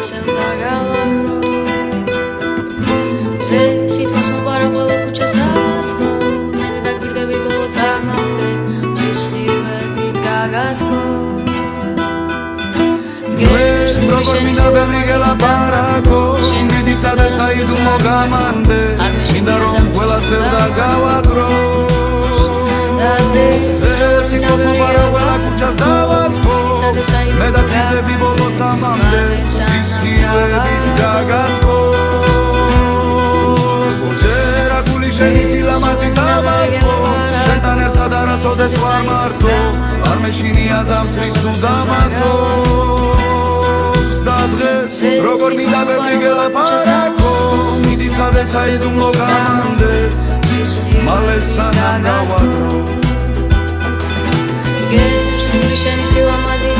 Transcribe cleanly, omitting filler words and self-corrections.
სევდა გავაკრო ზე სიტყვას მოპარაყვალო ქუჩას დავათმო მე დაგვირდები ბოლო წამამდე სისხლივებით გაგათმო როგორ მინდა ბევრი გელაპარაკო მიდიცა და საიდუმლო გამანდე მინდა რომ ყველა სევდა გავაკრო სიტყვას მოპარაყვალო ქუჩას დავათმო მე დაგვირდები ბოლო წამამდე სისხლივებით გაგათმო შენი სილამაზი დავარქო შენთან ერთად არასოდეს ვარ მარტო არ მეშინია ზამთრის თუ დამათო დღეს როგორ მინდა ბევრი გელაპარაკო მიდიცადე საიდუმლო გამანდე მალე სანამ გავაკრო შენი სილამაზი